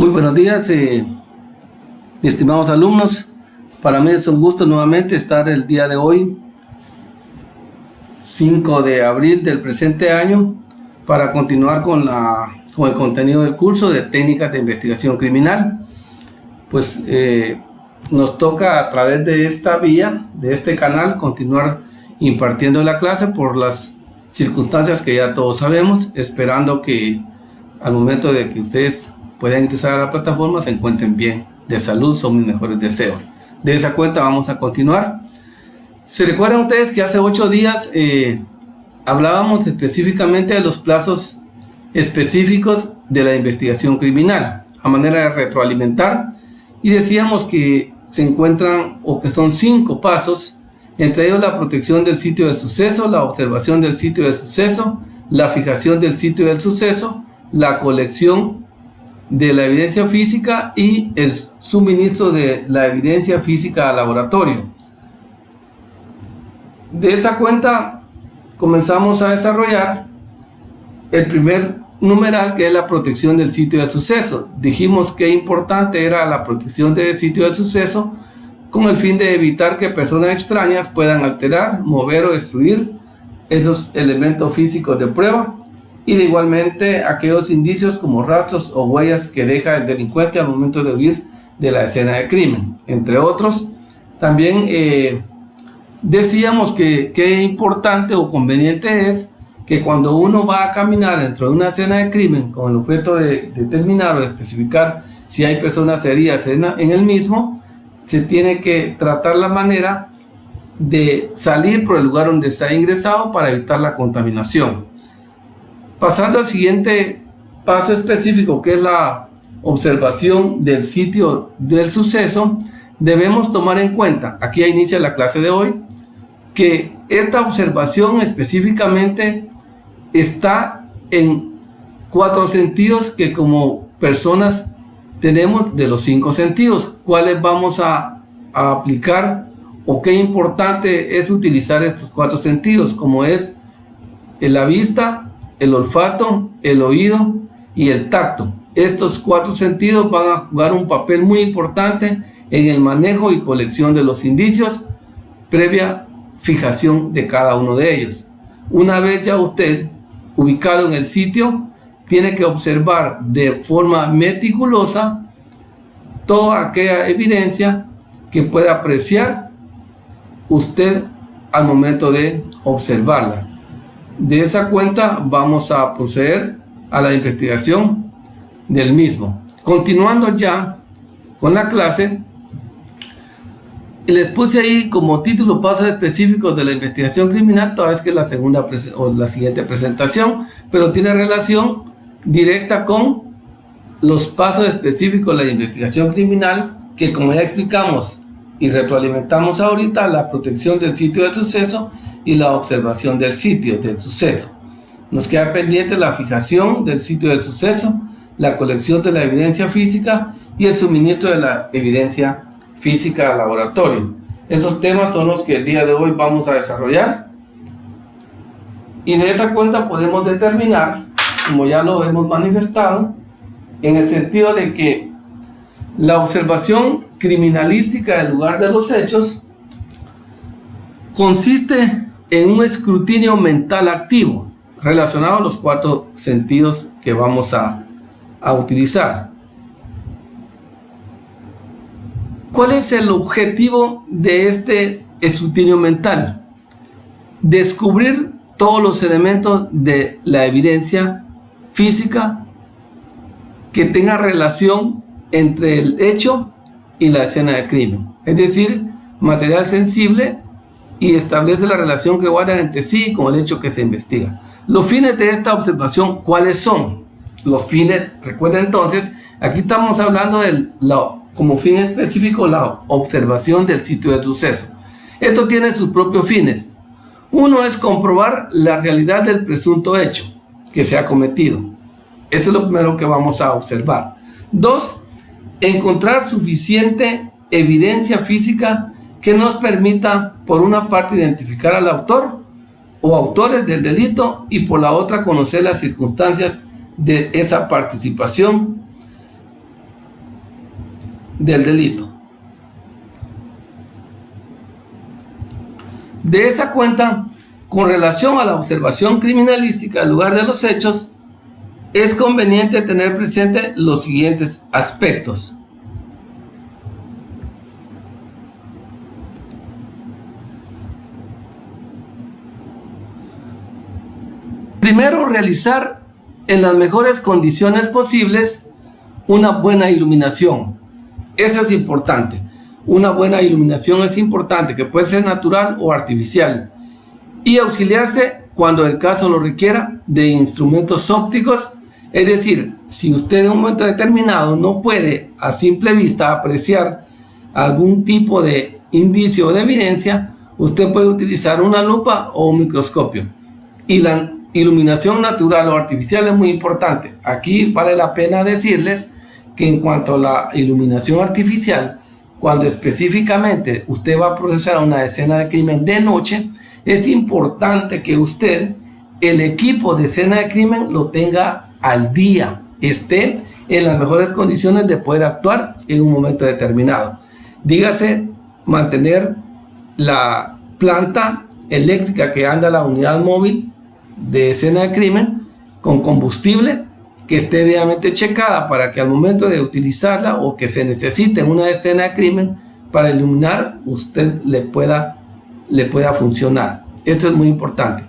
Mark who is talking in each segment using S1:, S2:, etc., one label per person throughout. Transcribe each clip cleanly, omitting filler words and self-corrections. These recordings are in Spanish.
S1: Muy buenos días, estimados alumnos. Para mí es un gusto nuevamente estar el día de hoy, 5 de abril del presente año, para continuar con el contenido del curso de técnicas de investigación criminal. Pues nos toca a través de esta vía, de este canal, continuar impartiendo la clase por las circunstancias que ya todos sabemos, esperando que al momento de que ustedes puedan ingresar a la plataforma se encuentren bien de salud. Son mis mejores deseos. De esa cuenta vamos a continuar. ¿Se recuerdan ustedes que hace 8 días hablábamos específicamente de los plazos específicos de la investigación criminal a manera de retroalimentar, y decíamos que se encuentran o que son 5 pasos, entre ellos la protección del sitio del suceso, la observación del sitio del suceso, la fijación del sitio del suceso, la colección de la evidencia física y el suministro de la evidencia física al laboratorio. De esa cuenta comenzamos a desarrollar el primer numeral, que es la protección del sitio del suceso. Dijimos que importante era la protección del sitio del suceso con el fin de evitar que personas extrañas puedan alterar, mover o destruir esos elementos físicos de prueba, y de igualmente aquellos indicios como rastros o huellas que deja el delincuente al momento de huir de la escena de crimen, entre otros. También decíamos que importante o conveniente es que cuando uno va a caminar dentro de una escena de crimen con el objeto de determinar o de especificar si hay personas heridas en el mismo, se tiene que tratar la manera de salir por el lugar donde se ha ingresado para evitar la contaminación. Pasando al siguiente paso específico, que es la observación del sitio del suceso, debemos tomar en cuenta, aquí ya inicia la clase de hoy, que esta observación específicamente está en 4 sentidos que como personas tenemos de los 5 sentidos. ¿Cuáles vamos a aplicar o qué importante es utilizar estos 4 sentidos? Como es la vista, el olfato, el oído y el tacto. Estos 4 sentidos van a jugar un papel muy importante en el manejo y colección de los indicios previa fijación de cada uno de ellos. Una vez ya usted ubicado en el sitio, tiene que observar de forma meticulosa toda aquella evidencia que pueda apreciar usted al momento de observarla. De esa cuenta vamos a proceder a la investigación del mismo. Continuando ya con la clase, les puse ahí como título pasos específicos de la investigación criminal, toda vez que es la segunda o la siguiente presentación, pero tiene relación directa con los pasos específicos de la investigación criminal, que como ya explicamos y retroalimentamos ahorita, la protección del sitio del suceso y la observación del sitio del suceso. Nos queda pendiente la fijación del sitio del suceso, la colección de la evidencia física y el suministro de la evidencia física al laboratorio. Esos temas son los que el día de hoy vamos a desarrollar, y de esa cuenta podemos determinar, como ya lo hemos manifestado, en el sentido de que la observación criminalística del lugar de los hechos consiste en un escrutinio mental activo relacionado a los 4 sentidos que vamos a utilizar. ¿Cuál es el objetivo de este escrutinio mental? Descubrir todos los elementos de la evidencia física que tenga relación entre el hecho y la escena de crimen, es decir, material sensible, y establece la relación que guardan entre sí con el hecho que se investiga. Los fines de esta observación, ¿cuáles son? Los fines, recuerden entonces, aquí estamos hablando como fin específico la observación del sitio del suceso. Esto tiene sus propios fines. Uno es comprobar la realidad del presunto hecho que se ha cometido. Eso es lo primero que vamos a observar. 2, encontrar suficiente evidencia física que nos permita, por una parte, identificar al autor o autores del delito, y por la otra, conocer las circunstancias de esa participación del delito. De esa cuenta, con relación a la observación criminalística del lugar de los hechos, es conveniente tener presente los siguientes aspectos. Primero, realizar en las mejores condiciones posibles una buena iluminación. Eso es importante. Una buena iluminación es importante, que puede ser natural o artificial. Y auxiliarse, cuando el caso lo requiera, de instrumentos ópticos. Es decir, si usted en un momento determinado no puede a simple vista apreciar algún tipo de indicio o de evidencia, usted puede utilizar una lupa o un microscopio. Y la iluminación natural o artificial es muy importante. Aquí vale la pena decirles que en cuanto a la iluminación artificial, cuando específicamente usted va a procesar una escena de crimen de noche, es importante que usted, el equipo de escena de crimen, lo tenga al día, esté en las mejores condiciones de poder actuar en un momento determinado. Dígase, mantener la planta eléctrica que anda la unidad móvil de escena de crimen con combustible, que esté debidamente checada para que al momento de utilizarla o que se necesite una escena de crimen para iluminar, usted le pueda funcionar. Esto es muy importante.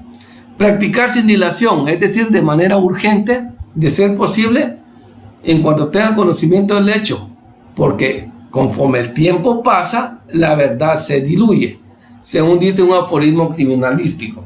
S1: Practicar sin dilación, es decir, de manera urgente, de ser posible, en cuanto tenga conocimiento del hecho, porque conforme el tiempo pasa, la verdad se diluye, según dice un aforismo criminalístico.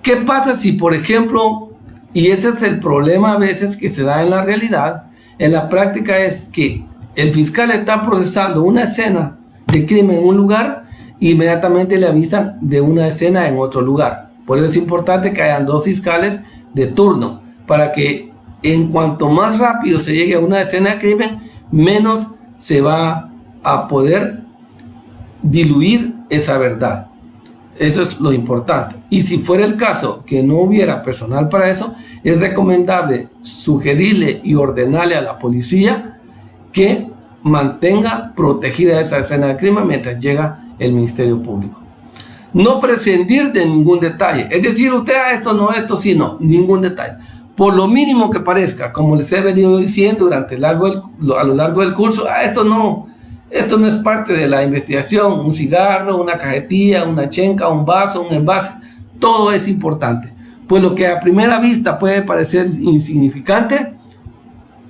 S1: ¿Qué pasa si, por ejemplo, y ese es el problema a veces que se da en la realidad, en la práctica, es que el fiscal está procesando una escena de crimen en un lugar e inmediatamente le avisan de una escena en otro lugar? Por eso es importante que hayan dos fiscales de turno, para que en cuanto más rápido se llegue a una escena de crimen, menos se va a poder diluir esa verdad. Eso es lo importante. Y si fuera el caso que no hubiera personal para eso, es recomendable sugerirle y ordenarle a la policía que mantenga protegida esa escena de crimen mientras llega el Ministerio Público. No prescindir de ningún detalle. Es decir, usted esto no, esto sí, no, ningún detalle. Por lo mínimo que parezca, como les he venido diciendo a lo largo del curso, esto no es parte de la investigación. Un cigarro, una cajetilla, una chenca, un vaso, un envase, todo es importante. Pues lo que a primera vista puede parecer insignificante,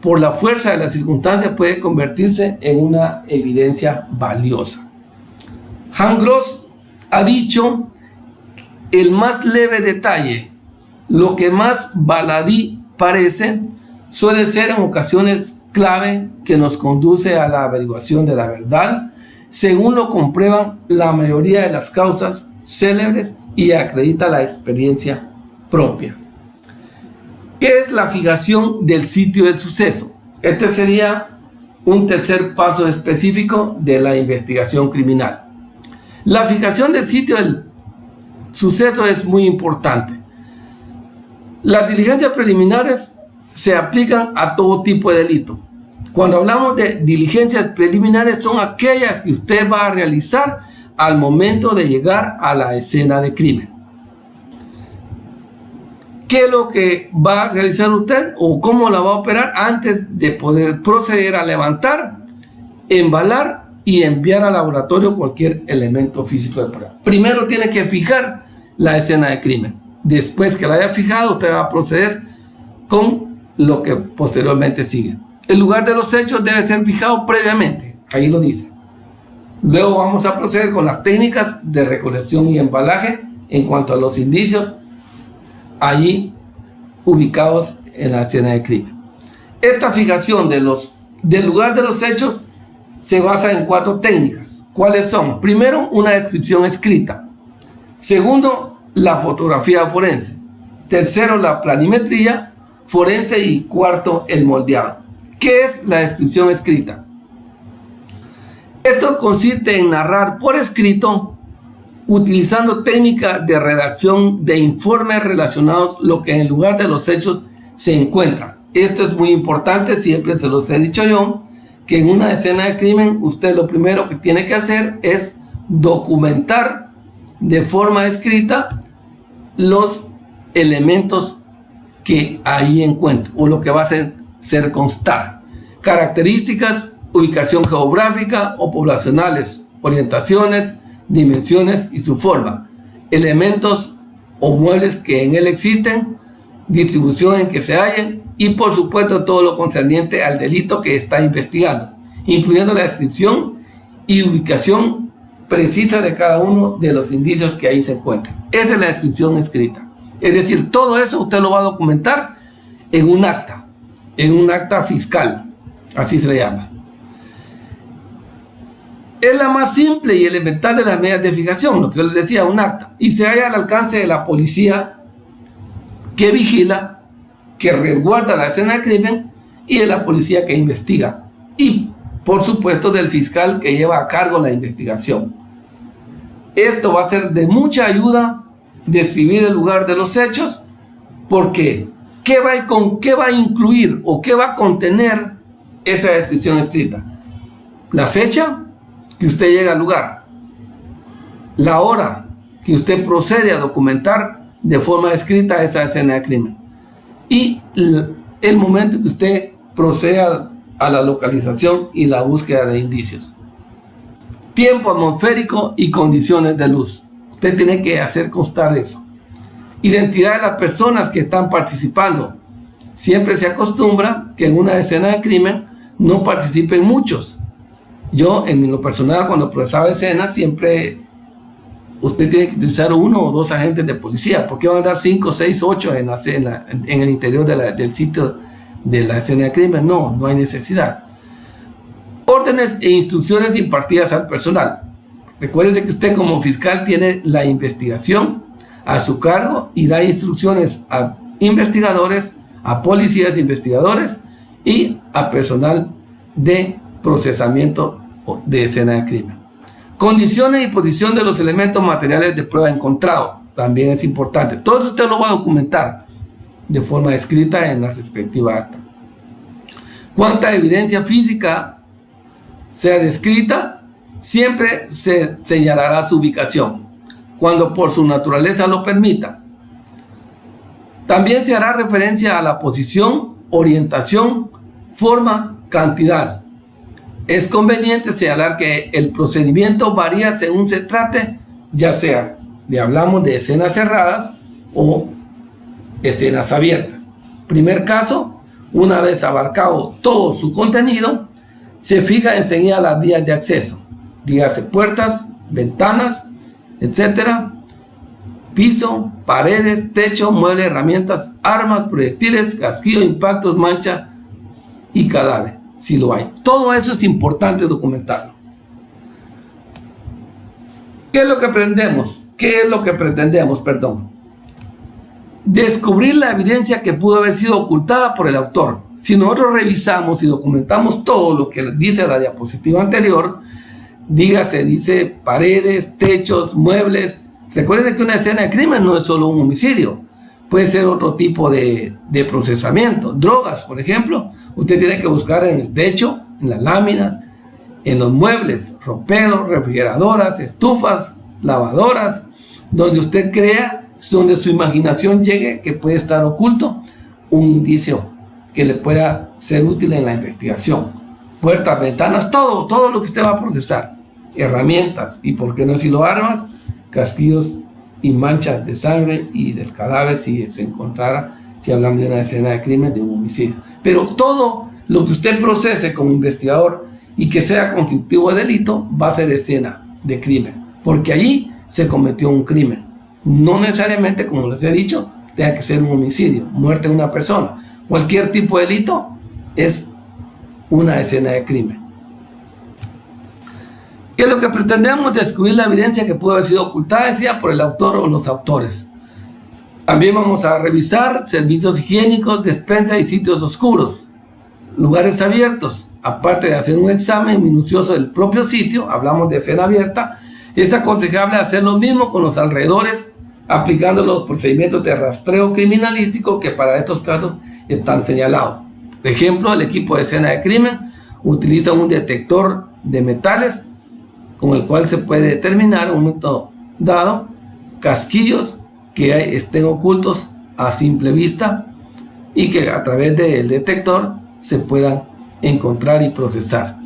S1: por la fuerza de las circunstancias puede convertirse en una evidencia valiosa. Hans Gross ha dicho: el más leve detalle, lo que más baladí parece, suele ser en ocasiones clave que nos conduce a la averiguación de la verdad, según lo comprueban la mayoría de las causas célebres y acredita la experiencia propia. ¿Qué es la fijación del sitio del suceso? Este sería un tercer paso específico de la investigación criminal. La fijación del sitio del suceso es muy importante. Las diligencias preliminares se aplican a todo tipo de delito. Cuando hablamos de diligencias preliminares, son aquellas que usted va a realizar al momento de llegar a la escena de crimen. ¿Qué es lo que va a realizar usted o cómo la va a operar antes de poder proceder a levantar, embalar y enviar al laboratorio cualquier elemento físico de prueba? Primero tiene que fijar la escena de crimen. Después que la haya fijado, usted va a proceder con lo que posteriormente sigue. El lugar de los hechos debe ser fijado previamente, ahí lo dice. Luego vamos a proceder con las técnicas de recolección y embalaje en cuanto a los indicios allí ubicados en la escena de crimen. Esta fijación del lugar de los hechos se basa en 4 técnicas. ¿Cuáles son? Primero, una descripción escrita. Segundo, la fotografía forense. Tercero, la planimetría forense. Y cuarto, el moldeado. ¿Qué es la descripción escrita? Esto consiste en narrar por escrito, utilizando técnicas de redacción de informes relacionados lo que en el lugar de los hechos se encuentra. Esto es muy importante, siempre se los he dicho yo, que en una escena de crimen usted lo primero que tiene que hacer es documentar de forma escrita los elementos que ahí encuentro o lo que va a hacer constar. Características, ubicación geográfica o poblacionales, orientaciones, dimensiones y su forma, elementos o muebles que en él existen, distribución en que se hallen y por supuesto todo lo concerniente al delito que está investigando, incluyendo la descripción y ubicación precisa de cada uno de los indicios que ahí se encuentran. Esa es la descripción escrita. Es decir, todo eso usted lo va a documentar en un acta fiscal, así se le llama. Es la más simple y elemental de las medidas de fijación, lo que yo les decía, un acta, y se halla al alcance de la policía que vigila, que resguarda la escena del crimen y de la policía que investiga y por supuesto del fiscal que lleva a cargo la investigación. Esto va a ser de mucha ayuda describir el lugar de los hechos, porque ¿qué va a incluir o qué va a contener esa descripción escrita? La fecha que usted llega al lugar, la hora que usted procede a documentar de forma escrita esa escena de crimen y el momento que usted procede a la localización y la búsqueda de indicios. Tiempo atmosférico y condiciones de luz. Usted tiene que hacer constar eso. Identidad de las personas que están participando. Siempre se acostumbra que en una escena de crimen no participen muchos. Yo, en lo personal, cuando procesaba escenas, siempre usted tiene que utilizar 1 o 2 agentes de policía. ¿Por qué van a dar 5, 6, 8 en el interior del sitio de la escena de crimen? No hay necesidad. Órdenes e instrucciones impartidas al personal. Recuérdese que usted como fiscal tiene la investigación a su cargo y da instrucciones a investigadores, a policías investigadores y a personal de procesamiento de escena de crimen. Condiciones y posición de los elementos materiales de prueba encontrados. También es importante. Todo eso usted lo va a documentar de forma escrita en la respectiva acta. Cuánta evidencia física sea descrita, siempre se señalará su ubicación, cuando por su naturaleza lo permita. También se hará referencia a la posición, orientación, forma, cantidad. Es conveniente señalar que el procedimiento varía según se trate, ya sea hablamos de escenas cerradas o escenas abiertas. Primer caso, una vez abarcado todo su contenido, se fija enseguida las vías de acceso, dígase puertas, ventanas, etcétera, piso, paredes, techo, muebles, herramientas, armas, proyectiles, casquillo, impactos, mancha y cadáver, si lo hay. Todo eso es importante documentarlo. ¿Qué es lo que aprendemos? ¿Qué es lo que pretendemos? Descubrir la evidencia que pudo haber sido ocultada por el autor. Si nosotros revisamos y documentamos todo lo que dice la diapositiva anterior, dice paredes, techos, muebles. Recuerden que una escena de crimen no es solo un homicidio, puede ser otro tipo de procesamiento. Drogas, por ejemplo, usted tiene que buscar en el techo, en las láminas, en los muebles, roperos, refrigeradoras, estufas, lavadoras, donde usted crea, donde su imaginación llegue, que puede estar oculto un indicio que le pueda ser útil en la investigación. Puertas, ventanas, todo lo que usted va a procesar. Herramientas, y por qué no decirlo, armas, casquillos y manchas de sangre y del cadáver si se encontrara, si hablamos de una escena de crimen, de un homicidio. Pero todo lo que usted procese como investigador y que sea constitutivo de delito va a ser escena de crimen, porque allí se cometió un crimen. No necesariamente, como les he dicho, tenga que ser un homicidio, muerte de una persona. Cualquier tipo de delito es una escena de crimen. ¿Qué es lo que pretendemos? Descubrir la evidencia que pudo haber sido ocultada, decía, por el autor o los autores. También vamos a revisar servicios higiénicos, despensa y sitios oscuros, lugares abiertos. Aparte de hacer un examen minucioso del propio sitio, hablamos de escena abierta, es aconsejable hacer lo mismo con los alrededores, aplicando los procedimientos de rastreo criminalístico que para estos casos están señalados. Por ejemplo, el equipo de escena de crimen utiliza un detector de metales con el cual se puede determinar en un momento dado casquillos que estén ocultos a simple vista y que a través del detector se puedan encontrar y procesar.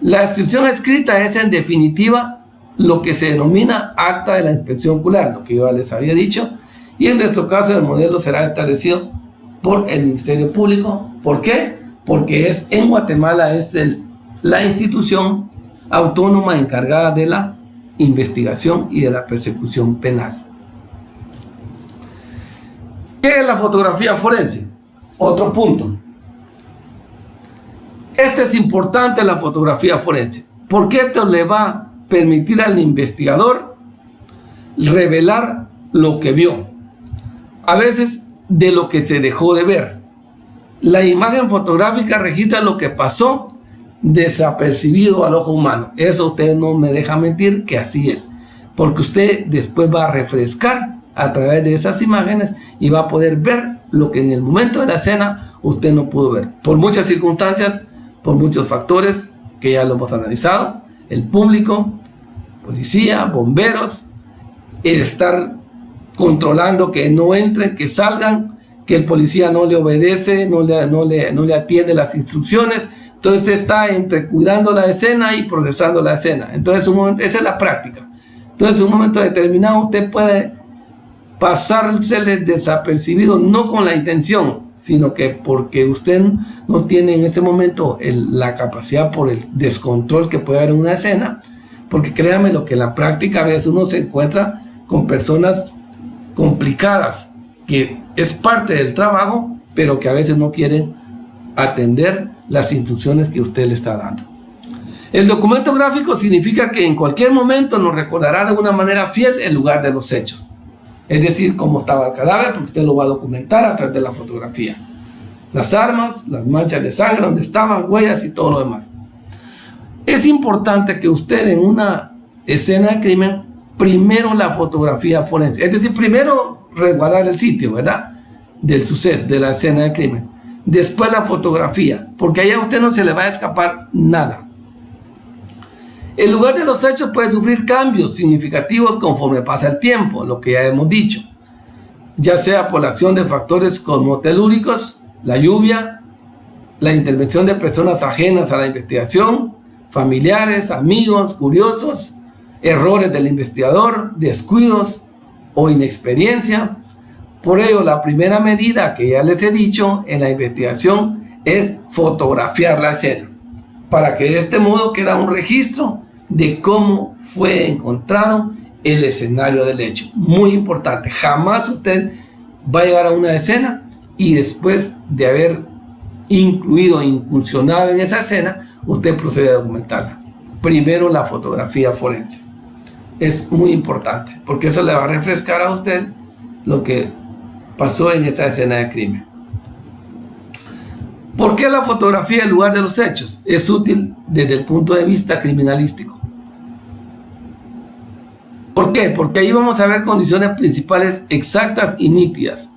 S1: La descripción escrita es en definitiva lo que se denomina acta de la inspección ocular, lo que yo les había dicho, y en nuestro caso el modelo será establecido por el Ministerio Público. ¿Por qué? Porque en Guatemala es la institución autónoma encargada de la investigación y de la persecución penal. ¿Qué es la fotografía forense? Otro punto. Este es importante, la fotografía forense, porque esto le va a permitir al investigador revelar lo que vio, a veces de lo que se dejó de ver. La imagen fotográfica registra lo que pasó desapercibido al ojo humano. Eso usted no me deja mentir que así es, porque usted después va a refrescar a través de esas imágenes y va a poder ver lo que en el momento de la escena usted no pudo ver, por muchas circunstancias, por muchos factores que ya lo hemos analizado: el público, policía, bomberos, el estar controlando que no entren, que salgan, que el policía no le obedece, no le atiende las instrucciones. Entonces usted está entre cuidando la escena y procesando la escena. Entonces esa es la práctica. Entonces en un momento determinado usted puede pasársele desapercibido, no con la intención, sino que porque usted no tiene en ese momento la capacidad por el descontrol que puede haber en una escena. Porque créanme lo que en la práctica a veces uno se encuentra con personas complicadas, que es parte del trabajo, pero que a veces no quieren atender las instrucciones que usted le está dando. El documento gráfico significa que en cualquier momento nos recordará de una manera fiel el lugar de los hechos. Es decir, cómo estaba el cadáver, porque usted lo va a documentar a través de la fotografía. Las armas, las manchas de sangre, donde estaban, huellas y todo lo demás. Es importante que usted en una escena de crimen, primero la fotografía forense, es decir, primero resguardar el sitio, ¿verdad?, del suceso, de la escena de crimen. Después la fotografía, porque allá a usted no se le va a escapar nada. El lugar de los hechos puede sufrir cambios significativos conforme pasa el tiempo, lo que ya hemos dicho, ya sea por la acción de factores cosmotelúricos, la lluvia, la intervención de personas ajenas a la investigación, familiares, amigos, curiosos, errores del investigador, descuidos o inexperiencia. Por ello, la primera medida que ya les he dicho en la investigación es fotografiar la escena, para que de este modo quede un registro de cómo fue encontrado el escenario del hecho. Muy importante, jamás usted va a llegar a una escena y después de haber incursionado en esa escena, usted procede a documentarla. Primero la fotografía forense. Es muy importante, porque eso le va a refrescar a usted lo que pasó en esta escena de crimen. ¿Por qué la fotografía en lugar de los hechos es útil desde el punto de vista criminalístico? ¿Por qué? Porque ahí vamos a ver condiciones principales exactas y nítidas.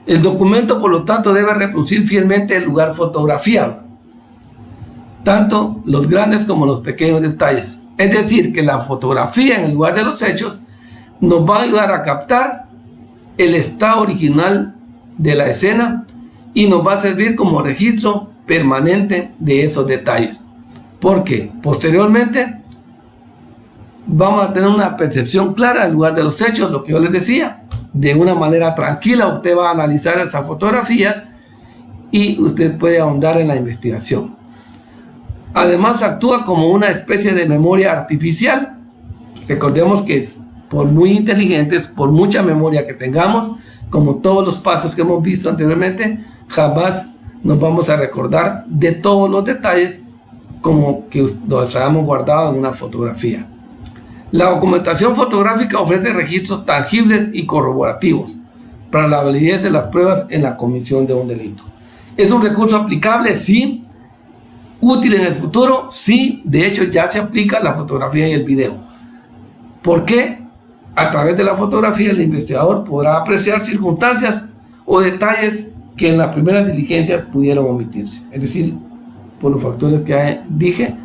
S1: El documento, por lo tanto, debe reproducir fielmente el lugar fotografiado, tanto los grandes como los pequeños detalles. Es decir, que la fotografía en el lugar de los hechos nos va a ayudar a captar el estado original de la escena y nos va a servir como registro permanente de esos detalles, porque posteriormente vamos a tener una percepción clara del lugar de los hechos, lo que yo les decía. De una manera tranquila usted va a analizar esas fotografías y usted puede ahondar en la investigación. Además, actúa como una especie de memoria artificial. Recordemos que por muy inteligentes, por mucha memoria que tengamos, como todos los pasos que hemos visto anteriormente, jamás nos vamos a recordar de todos los detalles como que los hayamos guardado en una fotografía. La documentación fotográfica ofrece registros tangibles y corroborativos para la validez de las pruebas en la comisión de un delito. ¿Es un recurso aplicable? Sí. ¿Útil en el futuro? Sí. De hecho, ya se aplica la fotografía y el video. ¿Por qué? A través de la fotografía el investigador podrá apreciar circunstancias o detalles que en las primeras diligencias pudieron omitirse. Es decir, por los factores que dije,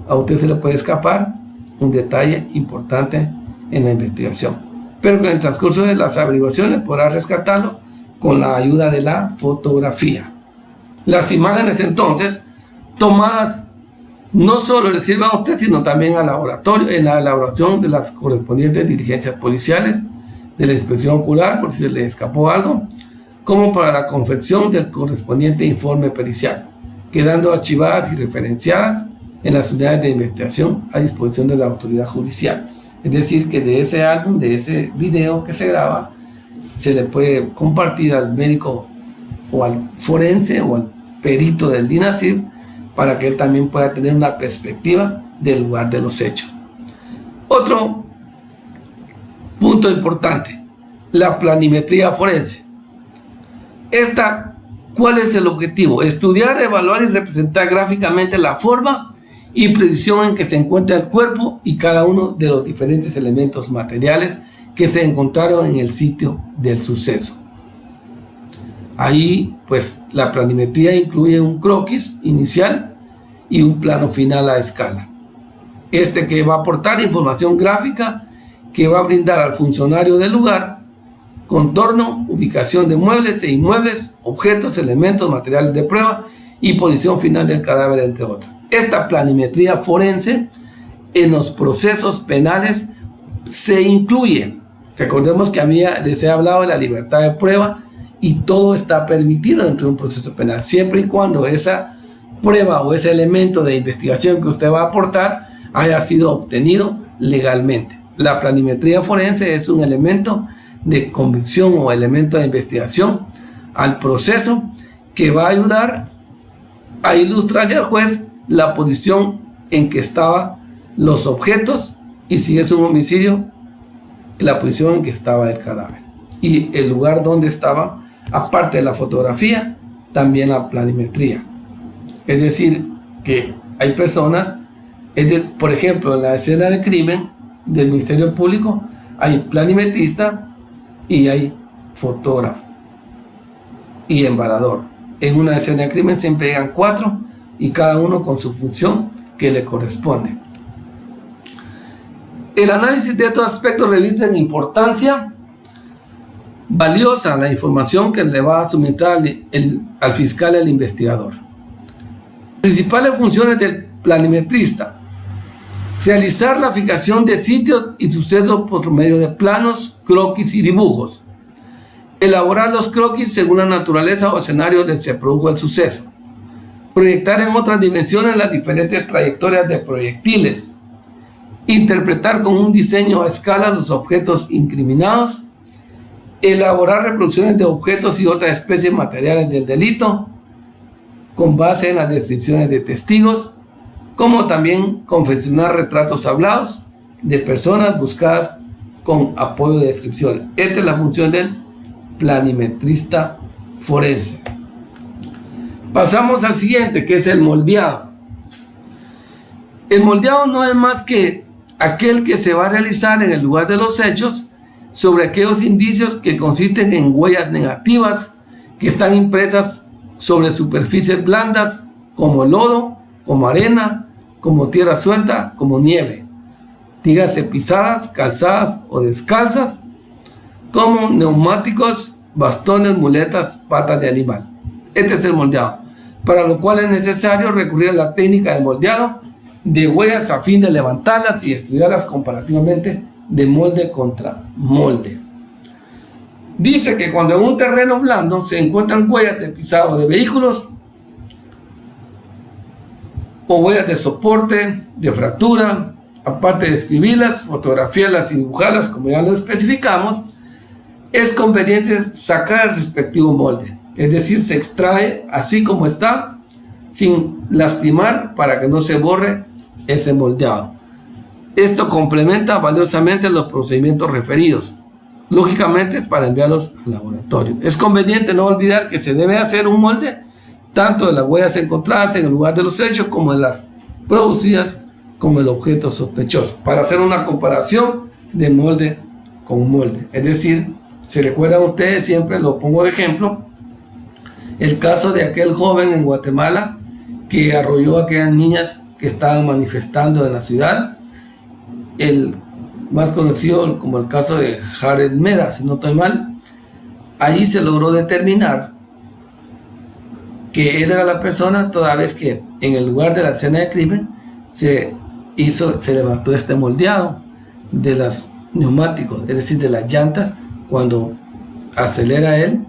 S1: a usted se le puede escapar un detalle importante en la investigación. Pero en el transcurso de las averiguaciones podrá rescatarlo con la ayuda de la fotografía. Las imágenes entonces tomadas no solo le sirven a usted, sino también al laboratorio en la elaboración de las correspondientes diligencias policiales, de la inspección ocular por si se le escapó algo, como para la confección del correspondiente informe pericial, quedando archivadas y referenciadas en las unidades de investigación a disposición de la autoridad judicial. Es decir, que de ese álbum, de ese video que se graba, se le puede compartir al médico o al forense o al perito del INASIR para que él también pueda tener una perspectiva del lugar de los hechos. Otro punto importante, la planimetría forense. ¿Cuál es el objetivo? Estudiar, evaluar y representar gráficamente la forma y precisión en que se encuentra el cuerpo y cada uno de los diferentes elementos materiales que se encontraron en el sitio del suceso. Ahí, pues, la planimetría incluye un croquis inicial y un plano final a escala. Que va a aportar información gráfica que va a brindar al funcionario del lugar contorno, ubicación de muebles e inmuebles, objetos, elementos, materiales de prueba y posición final del cadáver, entre otros. Esta planimetría forense en los procesos penales se incluye. Recordemos que les he hablado de la libertad de prueba y todo está permitido dentro de un proceso penal, siempre y cuando esa prueba o ese elemento de investigación que usted va a aportar haya sido obtenido legalmente. La planimetría forense es un elemento de convicción o elemento de investigación al proceso que va a ayudar a ilustrarle al juez la posición en que estaban los objetos y, si es un homicidio, la posición en que estaba el cadáver y el lugar donde estaba, aparte de la fotografía, también la planimetría. Es decir, que hay personas, por ejemplo, en la escena de crimen del Ministerio Público hay planimetrista y hay fotógrafo y embalador. En una escena de crimen siempre llegan 4 y cada uno con su función que le corresponde. El análisis de estos aspectos reviste en importancia valiosa la información que le va a suministrar al fiscal y al investigador. Principales funciones del planimetrista: realizar la fijación de sitios y sucesos por medio de planos, croquis y dibujos. Elaborar los croquis según la naturaleza o escenario donde se produjo el suceso. Proyectar en otras dimensiones las diferentes trayectorias de proyectiles. Interpretar con un diseño a escala los objetos incriminados. Elaborar reproducciones de objetos y otras especies materiales del delito con base en las descripciones de testigos, como también confeccionar retratos hablados de personas buscadas con apoyo de descripción. Esta es la función del planimetrista forense. Pasamos al siguiente, que es el moldeado. El moldeado no es más que aquel que se va a realizar en el lugar de los hechos sobre aquellos indicios que consisten en huellas negativas que están impresas sobre superficies blandas como lodo, como arena, como tierra suelta, como nieve, dígase pisadas, calzadas o descalzas, como neumáticos, bastones, muletas, patas de animal. Este es el moldeado, para lo cual es necesario recurrir a la técnica del moldeado de huellas a fin de levantarlas y estudiarlas comparativamente de molde contra molde. Dice que cuando en un terreno blando se encuentran huellas de pisado de vehículos o huellas de soporte, de fractura, aparte de escribirlas, fotografiarlas y dibujarlas, como ya lo especificamos, es conveniente sacar el respectivo molde. Es decir, se extrae así como está, sin lastimar, para que no se borre ese moldeado. Esto complementa valiosamente los procedimientos referidos. Lógicamente es para enviarlos al laboratorio. Es conveniente no olvidar que se debe hacer un molde tanto de las huellas encontradas en el lugar de los hechos como de las producidas con el objeto sospechoso, para hacer una comparación de molde con molde. Es decir, si recuerdan ustedes, siempre lo pongo de ejemplo, el caso de aquel joven en Guatemala que arrolló a aquellas niñas que estaban manifestando en la ciudad. El más conocido como el caso de Jared Mera, si no estoy mal. Allí se logró determinar que él era la persona, toda vez que en el lugar de la escena de crimen se levantó este moldeado de los neumáticos, es decir, de las llantas, cuando acelera él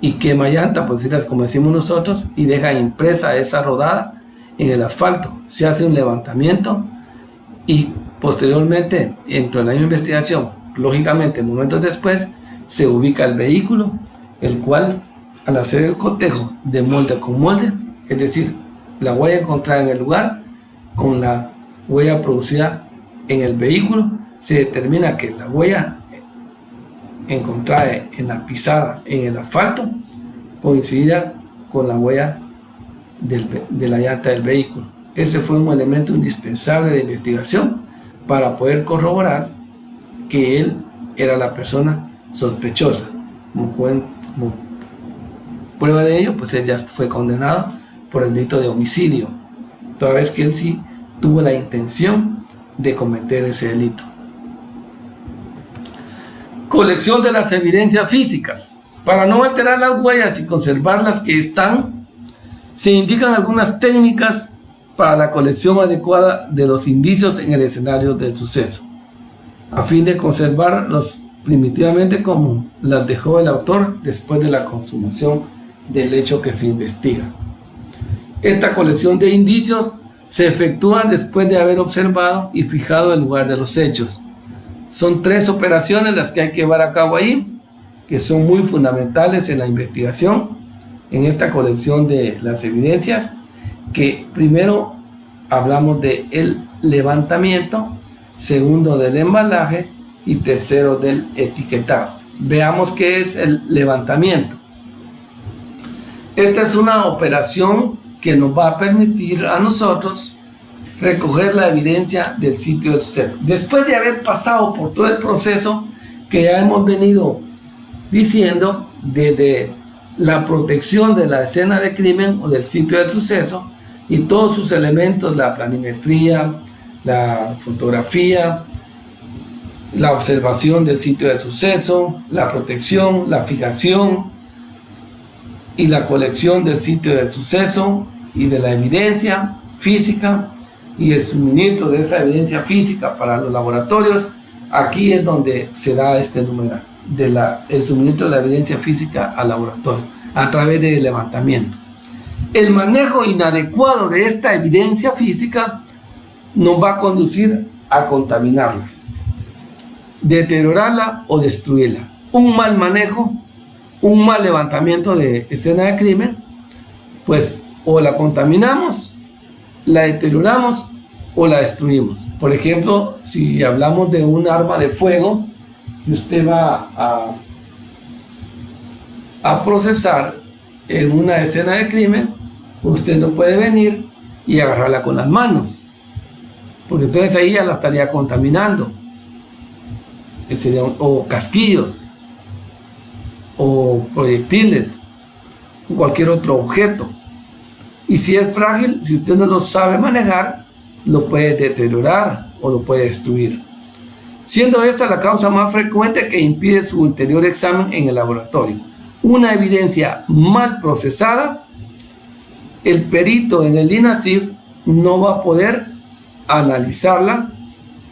S1: y quema llanta, pues como decimos nosotros, y deja impresa esa rodada en el asfalto. Se hace un levantamiento y posteriormente, dentro de la misma investigación, lógicamente momentos después, se ubica el vehículo, el cual, al hacer el cotejo de molde con molde, es decir, la huella encontrada en el lugar con la huella producida en el vehículo, se determina que la huella encontrada en la pisada en el asfalto coincidía con la huella de la llanta del vehículo. Ese fue un elemento indispensable de investigación para poder corroborar que él era la persona sospechosa. Como prueba de ello, pues él ya fue condenado por el delito de homicidio, toda vez que él sí tuvo la intención de cometer ese delito. Colección de las evidencias físicas. Para no alterar las huellas y conservar las que están, se indican algunas técnicas para la colección adecuada de los indicios en el escenario del suceso, a fin de conservarlos primitivamente como las dejó el autor después de la consumación del hecho que se investiga. Esta colección de indicios se efectúa después de haber observado y fijado el lugar de los hechos. Son 3 operaciones las que hay que llevar a cabo ahí, que son muy fundamentales en la investigación, en esta colección de las evidencias, que primero hablamos de el levantamiento, segundo del embalaje y tercero del etiquetado. Veamos qué es el levantamiento. Esta es una operación que nos va a permitir a nosotros recoger la evidencia del sitio del suceso. Después de haber pasado por todo el proceso que ya hemos venido diciendo, desde la protección de la escena de crimen o del sitio del suceso y todos sus elementos, la planimetría, la fotografía, la observación del sitio del suceso, la protección, la fijación y la colección del sitio del suceso y de la evidencia física y el suministro de esa evidencia física para los laboratorios. Aquí es donde se da este numeral, el suministro de la evidencia física al laboratorio, a través del levantamiento. El manejo inadecuado de esta evidencia física nos va a conducir a contaminarla, deteriorarla o destruirla. Un mal manejo, un mal levantamiento de escena de crimen, pues o la contaminamos, la deterioramos o la destruimos. Por ejemplo, si hablamos de un arma de fuego que usted va a procesar en una escena de crimen, usted no puede venir y agarrarla con las manos, porque entonces ahí ya la estaría contaminando. O casquillos, o proyectiles, o cualquier otro objeto. Y si es frágil, si usted no lo sabe manejar, lo puede deteriorar o lo puede destruir, siendo esta la causa más frecuente que impide su ulterior examen en el laboratorio. Una evidencia mal procesada, el perito en el INASIF no va a poder analizarla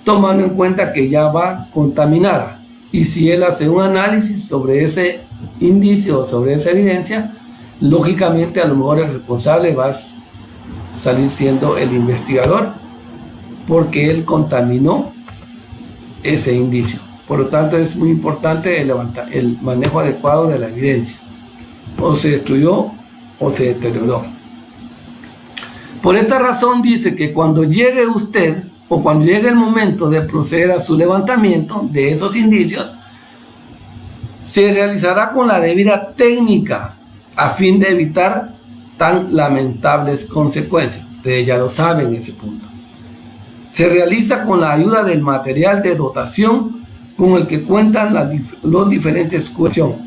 S1: tomando en cuenta que ya va contaminada, y si él hace un análisis sobre ese indicio o sobre esa evidencia, lógicamente a lo mejor el responsable va a salir siendo el investigador, porque él contaminó ese indicio. Por lo tanto, es muy importante el manejo adecuado de la evidencia. O se destruyó o se deterioró. Por esta razón dice que cuando llegue usted o cuando llegue el momento de proceder a su levantamiento de esos indicios, se realizará con la debida técnica a fin de evitar tan lamentables consecuencias. Ustedes ya lo saben ese punto. Se realiza con la ayuda del material de dotación con el que cuentan los diferentes cuestiones.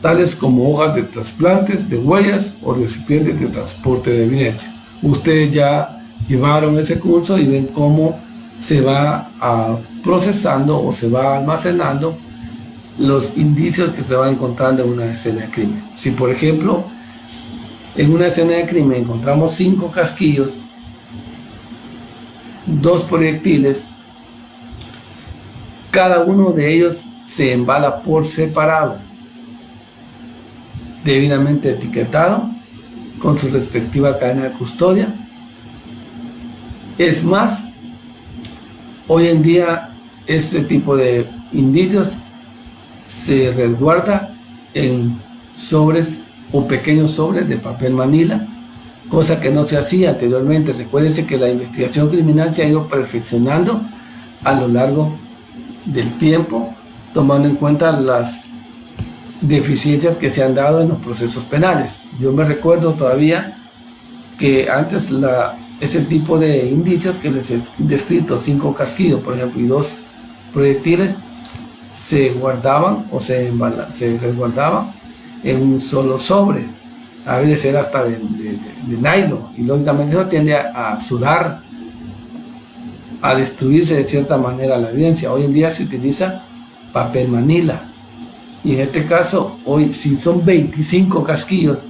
S1: tales como hojas de trasplantes, de huellas o recipientes de transporte de evidencia. Ustedes ya llevaron ese curso y ven cómo se va procesando o se va almacenando los indicios que se van encontrando en una escena de crimen. Si por ejemplo en una escena de crimen encontramos 5 casquillos, 2 proyectiles, cada uno de ellos se embala por separado, debidamente etiquetado con su respectiva cadena de custodia. Es más, hoy en día este tipo de indicios se resguarda en sobres o pequeños sobres de papel manila, cosa que no se hacía anteriormente. Recuérdense que la investigación criminal se ha ido perfeccionando a lo largo del tiempo, tomando en cuenta las deficiencias que se han dado en los procesos penales. Yo me recuerdo todavía que antes ese tipo de indicios que les he descrito, 5 casquillos por ejemplo y 2 proyectiles, se guardaban o se resguardaban en un solo sobre, a veces era hasta de nylon, y lógicamente eso tiende a sudar, a destruirse de cierta manera la evidencia. Hoy en día se utiliza papel manila, y en este caso hoy, si son 25 casquillos,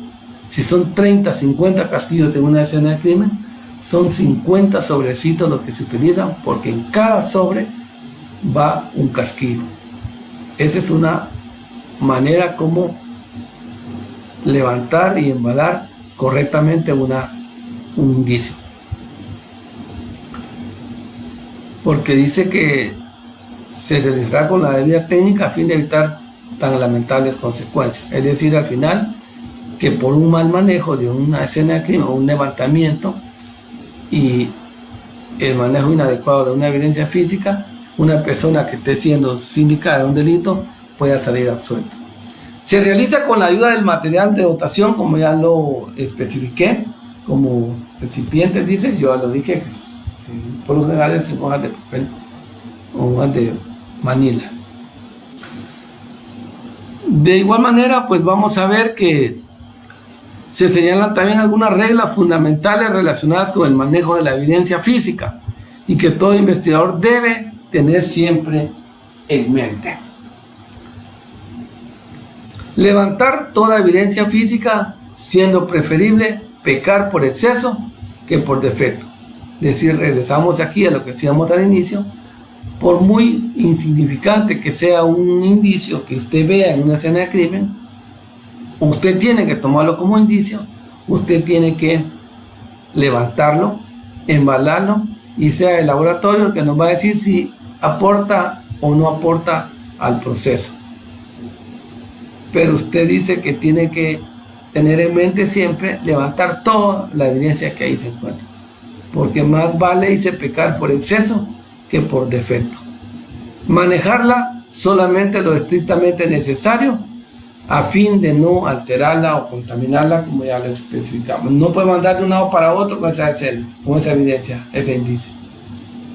S1: si son 30, 50 casquillos de una escena de crimen, son 50 sobrecitos los que se utilizan, porque en cada sobre va un casquillo. Esa es una manera como levantar y embalar correctamente un indicio, porque dice que se realizará con la debida técnica a fin de evitar tan lamentables consecuencias. Es decir, al final, que por un mal manejo de una escena de crimen o un levantamiento y el manejo inadecuado de una evidencia física, una persona que esté siendo sindicada de un delito pueda salir absuelta. Se realiza con la ayuda del material de dotación, como ya lo especifiqué, como recipientes, dice, yo ya lo dije, que por lo general es en hojas de papel o hojas de manila. De igual manera, pues vamos a ver que se señalan también algunas reglas fundamentales relacionadas con el manejo de la evidencia física y que todo investigador debe tener siempre en mente. Levantar toda evidencia física, siendo preferible pecar por exceso que por defecto. Es decir, regresamos aquí a lo que decíamos al inicio. Por muy insignificante que sea un indicio que usted vea en una escena de crimen, usted tiene que tomarlo como indicio, usted tiene que levantarlo, embalarlo, y sea el laboratorio el que nos va a decir si aporta o no aporta al proceso. Pero usted dice que tiene que tener en mente siempre levantar toda la evidencia que ahí se encuentra, porque más vale dice pecar por exceso que por defecto. Manejarla solamente lo estrictamente necesario a fin de no alterarla o contaminarla, como ya lo especificamos. No puede mandar de un lado para otro con esa escena, con esa evidencia, ese índice,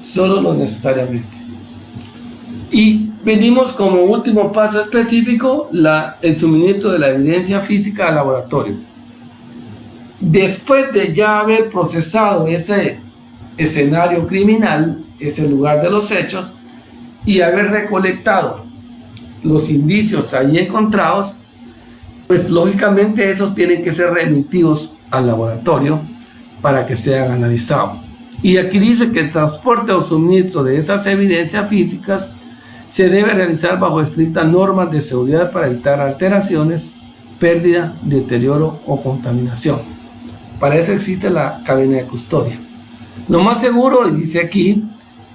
S1: solo lo necesariamente. Y venimos como último paso específico el suministro de la evidencia física al laboratorio. Después de ya haber procesado ese escenario criminal, ese lugar de los hechos, y haber recolectado los indicios ahí encontrados, pues lógicamente esos tienen que ser remitidos al laboratorio para que sean analizados. Y aquí dice que el transporte o suministro de esas evidencias físicas se debe realizar bajo estrictas normas de seguridad para evitar alteraciones, pérdida, deterioro o contaminación. Para eso existe la cadena de custodia. Lo más seguro, dice aquí,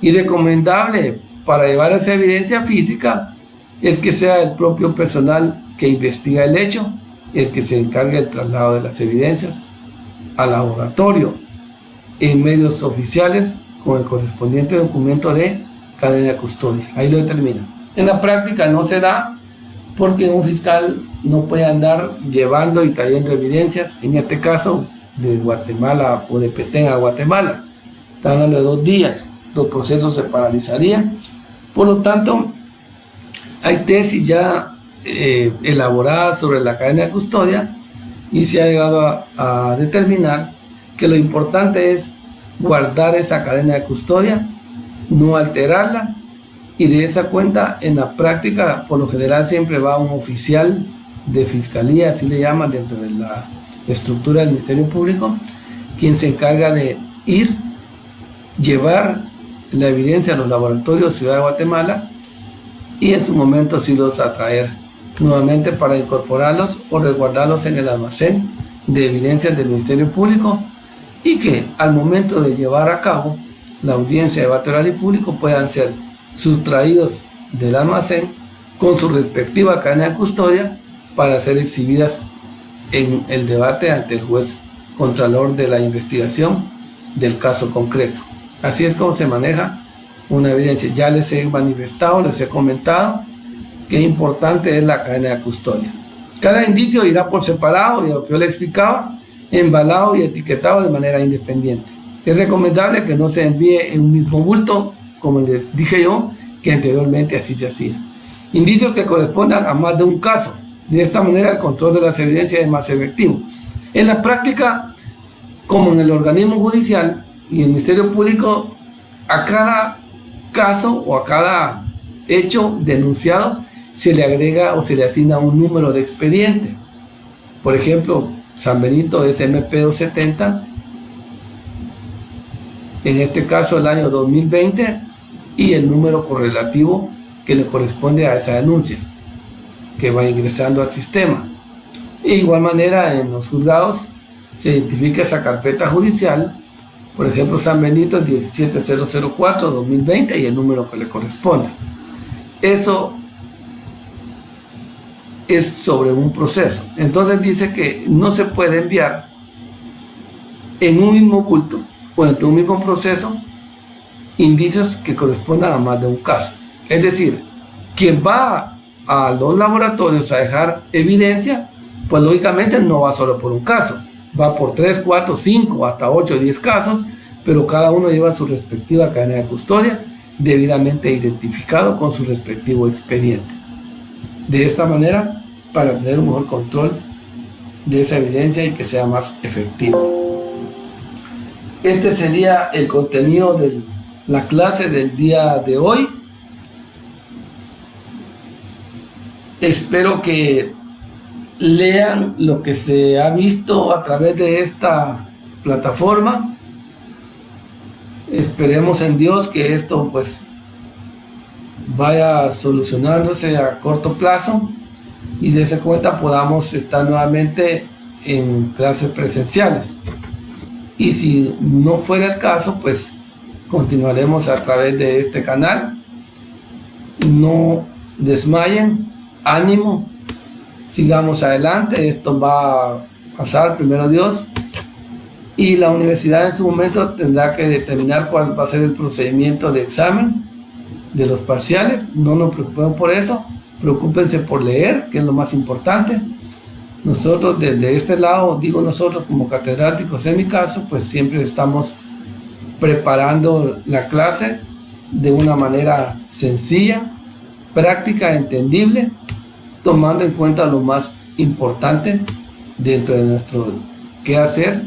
S1: y recomendable para llevar esa evidencia física es que sea el propio personal que investiga el hecho el que se encargue del traslado de las evidencias al laboratorio en medios oficiales con el correspondiente documento de cadena de custodia. Ahí lo determina. En la práctica no se da porque un fiscal no puede andar llevando y trayendo evidencias, en este caso de Guatemala o de Petén a Guatemala. Están hablando de 2 días, los procesos se paralizarían. Por lo tanto, hay tesis ya elaborada sobre la cadena de custodia y se ha llegado a determinar que lo importante es guardar esa cadena de custodia, no alterarla, y de esa cuenta en la práctica por lo general siempre va un oficial de fiscalía, así le llaman dentro de la estructura del Ministerio Público, quien se encarga de llevar la evidencia a los laboratorios Ciudad de Guatemala y en su momento sí los atraer nuevamente para incorporarlos o resguardarlos en el almacén de evidencias del Ministerio Público, y que al momento de llevar a cabo la audiencia de debate oral y público puedan ser sustraídos del almacén con su respectiva cadena de custodia para ser exhibidas en el debate ante el juez contralor de la investigación del caso concreto. Así es como se maneja una evidencia. Ya les he manifestado, les he comentado qué importante es la cadena de custodia. Cada indicio irá por separado, y lo que yo le explicaba, embalado y etiquetado de manera independiente. Es recomendable que no se envíe en un mismo bulto, como les dije yo, que anteriormente así se hacía. Indicios que correspondan a más de un caso. De esta manera el control de las evidencias es más efectivo. En la práctica, como en el organismo judicial y el Ministerio Público, a cada caso o a cada hecho denunciado se le agrega o se le asigna un número de expediente. Por ejemplo, San Benito es MP270, en este caso el año 2020, y el número correlativo que le corresponde a esa denuncia que va ingresando al sistema. De igual manera, en los juzgados se identifica esa carpeta judicial, por ejemplo San Benito 17004-2020 y el número que le corresponde. Eso es sobre un proceso. Entonces dice que no se puede enviar en un mismo bulto o en un mismo proceso indicios que correspondan a más de un caso. Es decir, quien va a los laboratorios a dejar evidencia, pues lógicamente no va solo por un caso, va por 3, 4, 5, hasta 8, 10 casos, pero cada uno lleva su respectiva cadena de custodia debidamente identificado con su respectivo expediente. De esta manera, para tener un mejor control de esa evidencia y que sea más efectivo. Este sería el contenido de la clase del día de hoy. Espero que lean lo que se ha visto a través de esta plataforma. Esperemos en Dios que esto pues vaya solucionándose a corto plazo y de esa cuenta podamos estar nuevamente en clases presenciales. Y si no fuera el caso, pues continuaremos a través de este canal. No desmayen, ánimo, sigamos adelante, esto va a pasar, primero Dios, y la universidad en su momento tendrá que determinar cuál va a ser el procedimiento de examen de los parciales. No nos preocupemos por eso, preocúpense por leer, que es lo más importante. Nosotros desde este lado, digo nosotros como catedráticos en mi caso, pues siempre estamos preparando la clase de una manera sencilla, práctica, entendible, tomando en cuenta lo más importante dentro de nuestro quehacer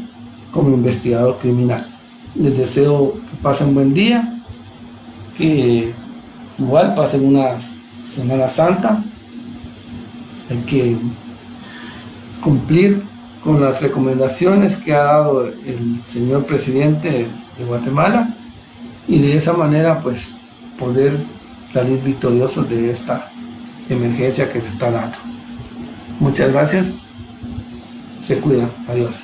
S1: como investigador criminal. Les deseo que pasen un buen día, que igual pasen una Semana Santa. Hay que cumplir con las recomendaciones que ha dado el señor presidente de Guatemala y de esa manera pues poder salir victoriosos de esta emergencia que se está dando. Muchas gracias, se cuidan, adiós.